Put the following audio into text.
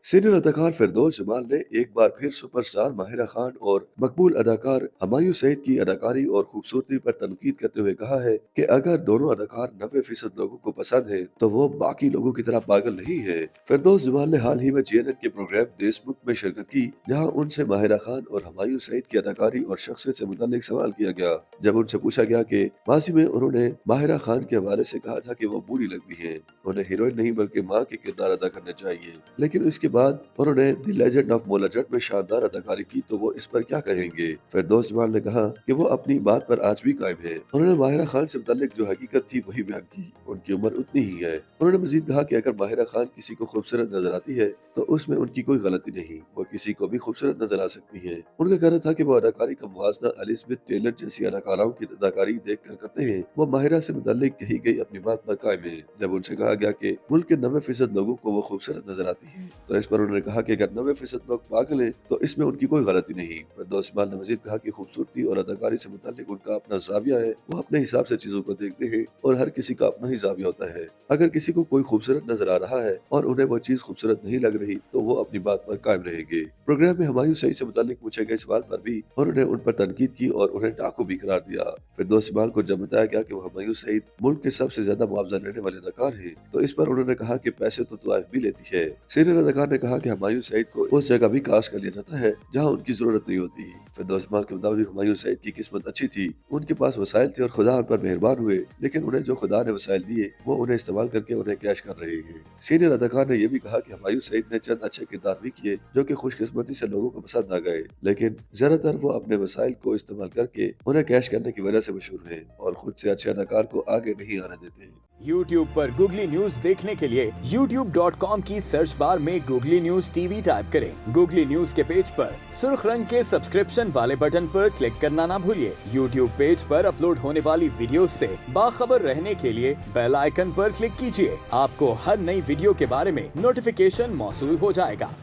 Senior अदाकार फिरदौस जमाल ने एक बार फिर सुपरस्टार माहिरा खान और मकबूल अदाकार हुमायूं सईद की अदाकारी और खूबसूरती पर तनकीद करते हुए कहा है कि अगर दोनों अदाकार 90% लोगों को पसंद है तो वो बाकी लोगों की तरह पागल नहीं है। फिरदौस जमाल ने हाल ही में CNN के प्रोग्राम देशमुख में शिरकत की, जहाँ उनसे माहिरा खान और हुमायूं सईद की अदाकारी और शख्सियत से मुतालिक सवाल किया गया। जब उनसे पूछा गया कि माजी में उन्होंने माहिरा खान के हवाले से कहा था कि वो बुरी लगती है, उन्हें हीरोइन नहीं बल्कि माँ के किरदार अदा करना चाहिए, लेकिन इसके बाद उन्होंने द लेजेंड ऑफ मोला जट में शानदार अदाकारी की, तो वो इस पर क्या कहेंगे। फिरदौस जमाल ने कहा कि वो अपनी बात पर आज भी कायम है। उन्होंने माहिरा खान से मुतालिक जो हकीकत थी वही बयान की, उनकी उम्र उतनी ही है। उन्होंने मजीद कहा कि अगर माहिरा खान किसी को खूबसूरत नजर आती है तो उसमें उनकी कोई गलती नहीं, वो किसी को भी खूबसूरत नजर आ सकती है। उनका कहना था कि वो अदाकारी का मुवाजना एलिजबेथ टेलर जैसी अदाकाराओं की अदाकारी देख कर करते हैं। वो माहिरा से मुतालिक कही गई अपनी बात पर कायम है। जब उनसे कहा गया कि मुल्क के 90% लोगों को वो खूबसूरत नजर आती है, तो इस पर उन्होंने कहा कि अगर 90% लोग पागल हैं तो इसमें उनकी कोई गलती नहीं। फिरदौस जमाल ने मजीद कहा कि खूबसूरती और अदाकारी से मुतालिक उनका अपना जाविया है, वो अपने हिसाब से चीजों को देखते हैं और हर किसी का अपना ही जाविया होता है। अगर किसी को कोई खूबसूरत नजर आ रहा है और उन्हें वो चीज खूबसूरत नहीं लग रही तो वो अपनी बात पर कायम रहेंगे। प्रोग्राम में हुमायूं सईद से मुतालिक पूछे गए सवाल पर भी उन्होंने उन पर तनकीद की और उन्हें डाकू भी करार दिया। फिरदौस जमाल को जब बताया गया कि वो हुमायूं सईद मुल्क के सबसे ज्यादा मुआवजा लेने वाले अदाकार हैं, तो इस पर उन्होंने कहा कि पैसे तो तवाइफ भी लेती है। सीनियर अदाकार ने कहा कि हुमायूं सईद को उस जगह भी कास्ट कर लिया जाता है जहां उनकी जरूरत नहीं होती। फिरदौस जमाल के मुताबिक हुमायूं सईद की किस्मत अच्छी थी, उनके पास वसाइल थे और खुदा उन पर मेहरबान हुए, लेकिन उन्हें जो खुदा ने वसाइल दिए वो उन्हें इस्तेमाल करके उन्हें कैश कर रहे हैं। सीनियर अदाकार ने यह भी कहा कि हुमायूं सईद ने चंद अच्छे किरदार भी किए जो कि खुशकिस्मती से लोगों को पसंद आ गए, लेकिन ज्यादातर वो अपने वसाइल को इस्तेमाल करके उन्हें कैश करने की वजह से मशहूर हैं और खुद से अच्छे अदाकार को आगे नहीं आने देते। YouTube पर गूगली न्यूज देखने के लिए youtube.com की सर्च बार में गूगली न्यूज टीवी टाइप करें। गूगली न्यूज के पेज पर सुर्ख रंग के सब्सक्रिप्शन वाले बटन पर क्लिक करना ना भूलिए। YouTube पेज पर अपलोड होने वाली वीडियोस से बाखबर रहने के लिए बेल आइकन पर क्लिक कीजिए। आपको हर नई वीडियो के बारे में नोटिफिकेशन मौसूल हो जाएगा।